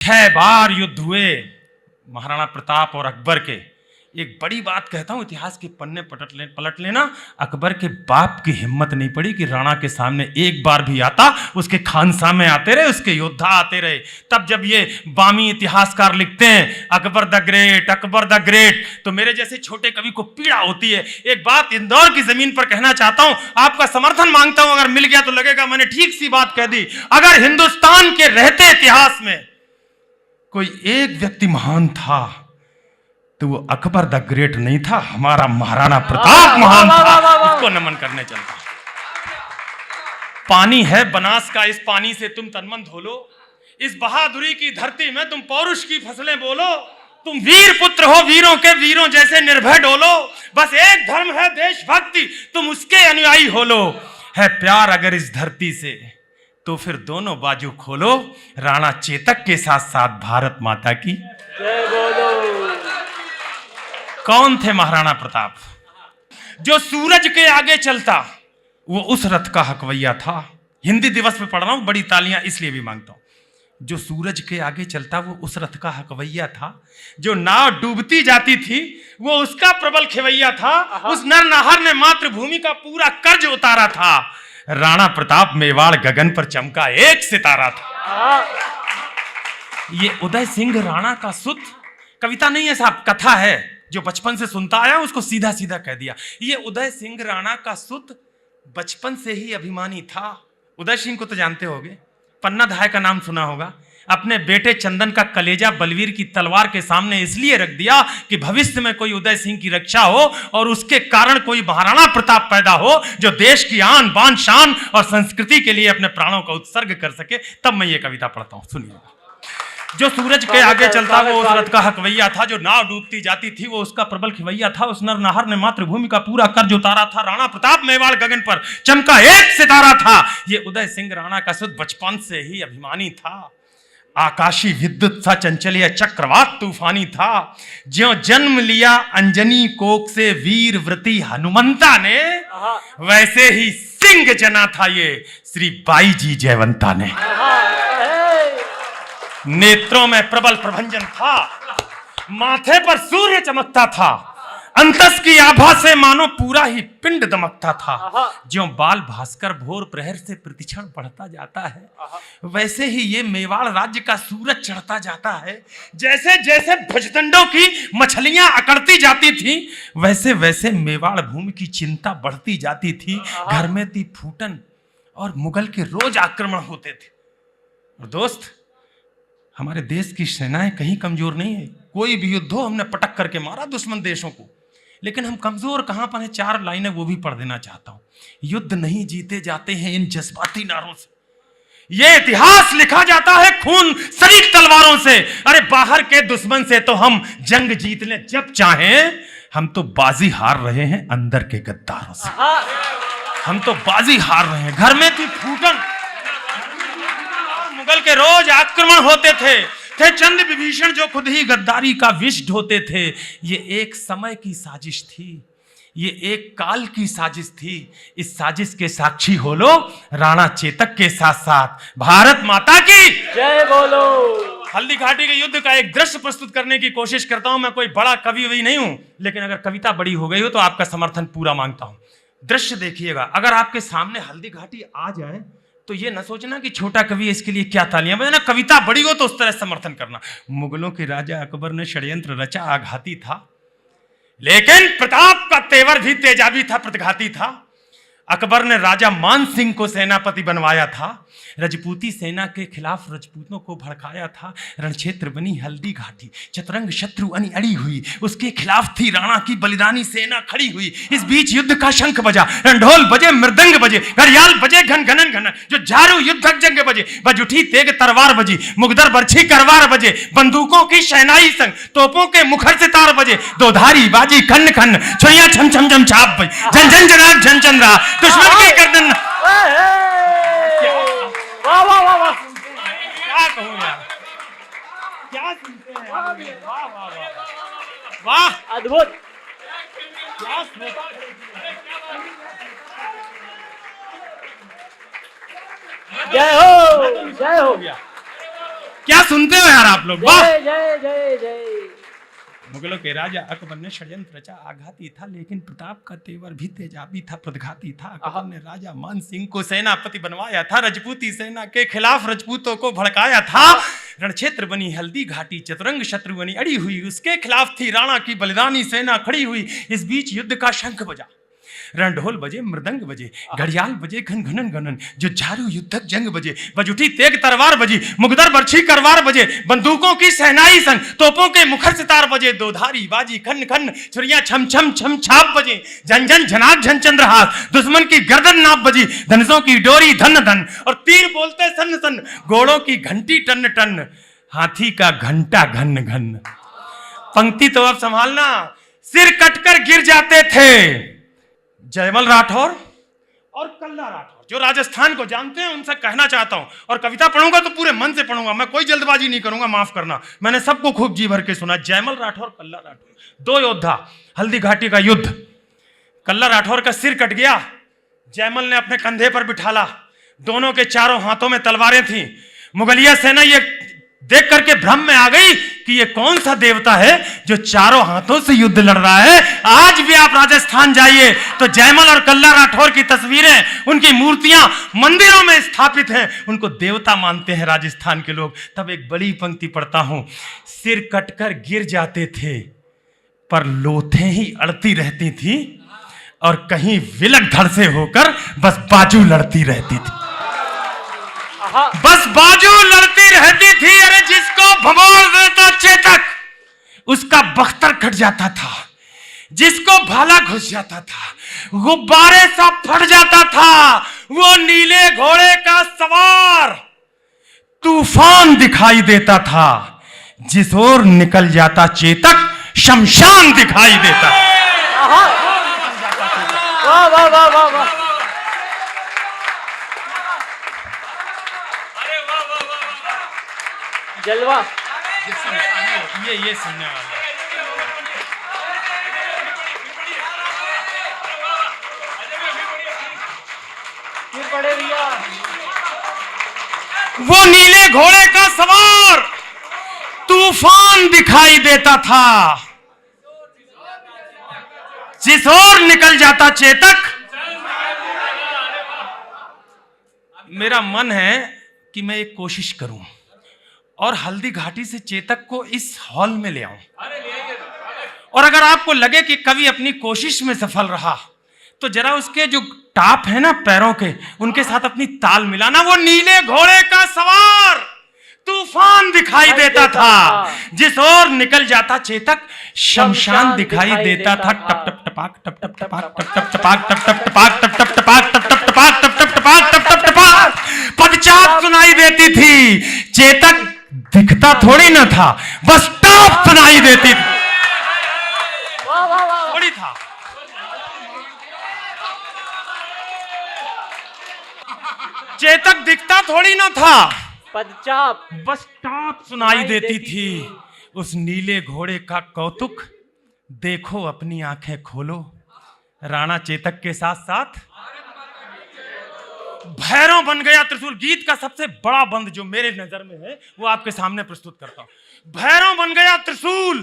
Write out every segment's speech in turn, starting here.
6 बार युद्ध हुए महाराणा प्रताप और अकबर के। एक बड़ी बात कहता हूं, इतिहास के पन्ने पलट लेना, अकबर के बाप की हिम्मत नहीं पड़ी कि राणा के सामने एक बार भी आता। उसके खानसामे आते रहे, उसके योद्धा आते रहे। तब जब ये बामी इतिहासकार लिखते हैं Akbar the great, Akbar the great, तो मेरे जैसे छोटे कवि को पीड़ा होती है। एक बात इंदौर की जमीन पर कहना चाहता हूं, आपका समर्थन मांगता हूं। अगर मिल गया तो लगेगा मैंने ठीक सी बात कह दी। अगर हिंदुस्तान के रहते इतिहास में कोई एक व्यक्ति महान था तो वो अकबर द ग्रेट नहीं था, हमारा महाराणा प्रताप महान था। इसको नमन करने चलता। पानी है बनास का, इस पानी से तुम तनमन धो लो। इस बहादुरी की धरती में तुम पौरुष की फसलें बोलो। तुम वीर पुत्र हो, वीरों के वीरों जैसे निर्भय डोलो। बस एक धर्म है देशभक्ति, तुम उसके अनुयायी हो लो। है प्यार अगर इस धरती से तो फिर दोनों बाजू खोलो। राणा चेतक के साथ साथ भारत माता की जय बोलो। कौन थे महाराणा प्रताप? जो सूरज के आगे चलता वो उस रथ का हकवैया था। हिंदी दिवस पे पढ़ रहा हूं, बड़ी तालियां इसलिए भी मांगता हूं। जो सूरज के आगे चलता वो उस रथ का हकवैया था। जो नाव डूबती जाती थी वो उसका प्रबल खेवैया था। उस नरनाहर ने मातृभूमि का पूरा कर्ज उतारा था। राणा प्रताप मेवाड़ गगन पर चमका एक सितारा था। ये उदय सिंह राणा का सुत कविता नहीं है साहब, कथा है। जो बचपन से सुनता आया उसको सीधा सीधा कह दिया। ये उदय सिंह राणा का सुत बचपन से ही अभिमानी था। उदय सिंह को तो जानते होगे, पन्ना धाय का नाम सुना होगा। अपने बेटे चंदन का कलेजा बलवीर की तलवार के सामने इसलिए रख दिया कि भविष्य में कोई उदय सिंह की रक्षा हो और उसके कारण कोई महाराणा प्रताप पैदा हो जो देश की आन बान शान और संस्कृति के लिए अपने प्राणों का उत्सर्ग कर सके। तब मैं ये कविता पढ़ता हूं, सुनिएगा। जो सूरज के आगे चलता वो उस रथ का हकवैया था। जो नाव डूबती जाती थी वो उसका प्रबल खिवैया था। उस नरनाहर ने मातृभूमि का पूरा कर्ज उतारा था। राणा प्रताप मेवाड़ गगन पर चमका एक सितारा था। ये उदय सिंह राणा का सुत बचपन से ही अभिमानी था। आकाशी विद्युत सा चंचलिया चक्रवात तूफानी था। ज्यों जन्म लिया अंजनी कोक से वीर व्रती हनुमंता ने, वैसे ही सिंह जना था ये श्री बाई जी जयवंता ने। नेत्रों में प्रबल प्रभंजन था, माथे पर सूर्य चमकता था। अंतस की आभा से मानो पूरा ही पिंड दमकता था। ज्यों बाल भास्कर भोर प्रहर से प्रतिक्षण बढ़ता जाता है, वैसे ही ये मेवाड़ राज्य का सूरज चढ़ता जाता है। जैसे जैसे भुजदंडों की मछलियां अकड़ती जाती थी, वैसे वैसे मेवाड़ भूमि की चिंता बढ़ती जाती थी। घर में थी फूटन और मुगल के रोज आक्रमण होते थे। और दोस्त, हमारे देश की सेनाएं कहीं कमजोर नहीं है। कोई भी युद्ध हो हमने पटक करके मारा दुश्मन देशों को, लेकिन हम कमजोर कहां पर हैं? 4 लाइनें वो भी पढ़ देना चाहता हूं। युद्ध नहीं जीते जाते हैं इन जज्बाती नारों से। ये इतिहास लिखा जाता है खून सरीख तलवारों से। अरे बाहर के दुश्मन से तो हम जंग जीत लें जब चाहें, हम तो बाजी हार रहे हैं अंदर के गद्दारों से। हम तो बाजी हार रहे हैं। घर में थी फूटन, मुगल के रोज आक्रमण होते थे चंद विभीषण जो खुद ही गद्दारी का विष ढोते थे। ये एक समय की साजिश थी, ये एक काल की साजिश थी। इस साजिश के साक्षी हो लो राणा चेतक के साथ साथ भारत माता की जय बोलो। हल्दी घाटी के युद्ध का एक दृश्य प्रस्तुत करने की कोशिश करता हूं। मैं कोई बड़ा कवि वही नहीं हूं, लेकिन अगर कविता बड़ी हो गई हो तो आपका समर्थन पूरा मांगता हूं। दृश्य देखिएगा। अगर आपके सामने हल्दी घाटी आ जाए तो ये न सोचना कि छोटा कवि है इसके लिए क्या तालियां बजाना। कविता बड़ी हो तो उस तरह समर्थन करना। मुगलों के राजा अकबर ने षड्यंत्र रचा, आघाती था, लेकिन प्रताप का तेवर भी तेजाबी था, प्रतिघाती था। अकबर ने राजा मान सिंह को सेनापति बनवाया था। रजपूती सेना के खिलाफ रजपूतों को भड़काया था। रणक्षेत्र बनी हल्दी घाटी, चतुरंग शत्रु अड़ी हुई। उसके खिलाफ थी राणा की बलिदानी सेना खड़ी हुई। इस बीच युद्ध का शंख बजा, रणढोल बजे, मृदंग बजे, घड़ियाल बजे, घन घनन घन, जो झारू युद्धक जंग बजे। बज उठी तेग तरवार बजी, मुगदर बरछी करवार बजे। बंदूकों की शहनाई संग तोपों के मुखर से तार बजे। दोधारी बाजी खन्न खन्न, छुइयां छम छम छम छाप बजी। झन झन जनाब झन झन रहा दुश्मन की गर्दन। वाह वाह वाह वाह, क्या कहूं यार, क्या सुनते हैं। वाह वाह वाह वाह, अद्भुत। क्या जय हो, जय हो। क्या सुनते हो यार आप लोग? वाह! जय जय जय जय। मुगलों के राजा अकबर ने षड्यंत्र रचा, आघाती था लेकिन प्रताप का तेवर भी तेजाबी था, प्रदघाती था। अकबर ने राजा मान सिंह को सेनापति बनवाया था, रजपूती सेना के खिलाफ रजपूतों को भड़काया था। रणक्षेत्र बनी हल्दी घाटी, चतुरंग शत्रु बनी अड़ी हुई, उसके खिलाफ थी राणा की बलिदानी सेना खड़ी हुई। इस बीच युद्ध का शंख बजा, रणढोल बजे, मृदंग बजे, घड़ियाल बजे, घन घनन घनन, जो झारू युद्धक जंग बजे, बज उठी तेग तलवार बजी, मुगदर बरछी करवार बजे, बंदूकों की सहनाई संग, तोपों के मुखर सितार बजे, दोधारी बाजी खन खन, छुरियां छम छम छम छाप बजे, झन झन झनाक झन चंद्रहास, दुश्मन की गर्दन नाप बजी, धनुषों की डोरी धन धन, और तीर बोलते सन सन, घोड़ों की घंटी टन टन, हाथी का घंटा घन घन। पंक्ति तो अब संभालना। सिर कटकर गिर जाते थे जयमल राठौर और कल्ला राठौर। जो राजस्थान को जानते हैं उनसे कहना चाहता हूं, और कविता पढ़ूंगा तो पूरे मन से पढ़ूंगा, मैं कोई जल्दबाजी नहीं करूंगा, माफ करना, मैंने सबको खूब जी भर के सुना। जयमल राठौर, कल्ला राठौर, दो योद्धा, हल्दी घाटी का युद्ध। कल्ला राठौर का सिर कट गया, जयमल ने अपने कंधे पर बिठाला, दोनों के चारों हाथों में तलवारें थीं। मुगलिया सेना ये देख करके भ्रम में आ गई कि ये कौन सा देवता है जो चारों हाथों से युद्ध लड़ रहा है। आज भी आप राजस्थान जाइए तो जयमल और कल्ला राठौर की तस्वीरें, उनकी मूर्तियां मंदिरों में स्थापित हैं, उनको देवता मानते हैं राजस्थान के लोग। तब एक बड़ी पंक्ति पढ़ता हूं, सिर कटकर गिर जाते थे पर लोथें ही अड़ती रहती थी, और कहीं विलक धड़ से होकर बस बाजू लड़ती रहती थी, बस बाजू लड़ती रहती थी। अरे जिसको भगोड़ देता चेतक उसका बख्तर कट जाता था, जिसको भाला घुस जाता था गुब्बारे सा फट जाता था। वो नीले घोड़े का सवार तूफान दिखाई देता था, जिस ओर निकल जाता चेतक शमशान दिखाई देता। वाह वाह वाह वाह वाह। जलवा। ये सुनने वाला फिर पड़े भैया। वो नीले घोड़े का सवार तूफान दिखाई देता था, जिस ओर निकल जाता चेतक। मेरा मन है कि मैं एक कोशिश करूं और हल्दी घाटी से चेतक को इस हॉल में ले आऊं, और अगर आपको लगे कि कवि अपनी कोशिश में सफल रहा तो जरा उसके जो टाप है ना पैरों के, उनके साथ अपनी ताल मिलाना। वो नीले घोड़े का सवार तूफान दिखाई देता था, जिस ओर निकल जाता चेतक शमशान दिखाई देता था। टप टप टपाक टप टप टपाक टप टप टपाक टप टप टपाक टप टप टपाक टप टप टपाक टप टप टपाक टप टप टपाक पदचाप सुनाई देती थी। चेतक दिखता थोड़ी ना था, बस टाप सुनाई देती थी, थोड़ी था। चेतक दिखता थोड़ी ना था, पदचाप बस टाप सुनाई देती थी। उस नीले घोड़े का कौतुक देखो, अपनी आंखें खोलो। राणा चेतक के साथ साथ भैरव बन गया त्रिशूल। गीत का सबसे बड़ा बंद जो मेरे नजर में है वो आपके सामने प्रस्तुत करता हूं। भैरव बन गया त्रिशूल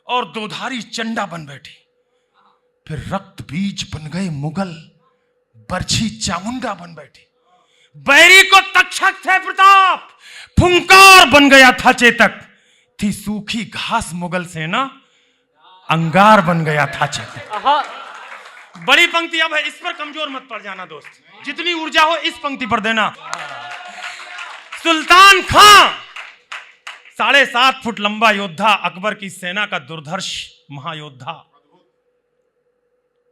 और दोधारी चंडा बन बैठी। फिर रक्त बीज बन गए मुगल, बरछी चामुंडा बन बैठी। बैरी को तक्षक थे प्रताप, फुंकार बन गया था चेतक। थी सूखी घास मुगल सेना, अंगार बन गया था चेतक। बड़ी पंक्ति अब है, इस पर कमजोर मत पड़ जाना दोस्त, जितनी ऊर्जा हो इस पंक्ति पर देना। सुल्तान खां 7.5 फुट लंबा योद्धा, अकबर की सेना का दुर्धर्ष महायोद्धा।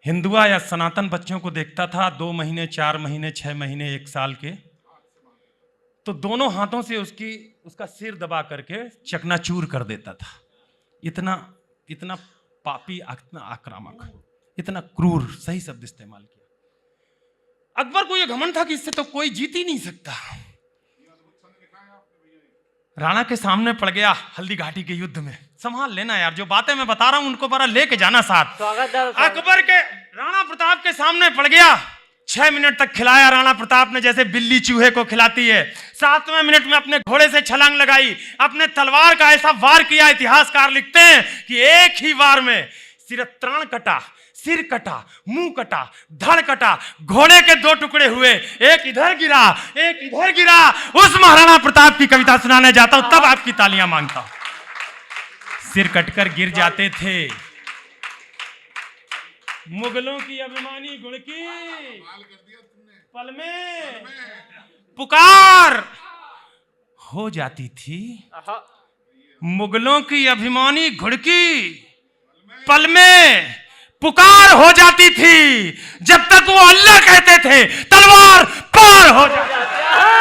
हिंदुआ या सनातन बच्चों को देखता था 2 महीने 4 महीने 6 महीने 1 साल के, तो दोनों हाथों से उसका सिर दबा करके चकनाचूर कर देता था। इतना पापी, इतना आक्रामक, इतना क्रूर, सही शब्द इस्तेमाल किया। अकबर को यह घमंड था कि इससे तो कोई जीत ही नहीं सकता। राणा के सामने पड़ गया हल्दी घाटी के युद्ध में। संभाल लेना यार, जो बातें मैं बता रहा हूं उनको बड़ा लेके जाना साथ। अकबर के राणा प्रताप के सामने पड़ गया, 6 मिनट तक खिलाया राणा प्रताप ने जैसे बिल्ली चूहे को खिलाती है। 7वें मिनट में अपने घोड़े से छलांग लगाई, अपने तलवार का ऐसा वार किया, इतिहासकार लिखते हैं कि एक ही वार में सिर त्राण कटा, सिर कटा, मुंह कटा, धड़ कटा, घोड़े के 2 टुकड़े हुए, एक इधर गिरा, एक इधर गिरा। उस महाराणा प्रताप की कविता सुनाने जाता हूं, तब आपकी तालियां मांगता हूं। सिर कटकर गिर जाते थे मुगलों की अभिमानी गुड़की, पल में पुकार हो जाती थी। मुगलों की अभिमानी घुड़की पल में पुकार हो जाती थी। जब तक वो अल्लाह कहते थे तलवार पार हो जाती थी।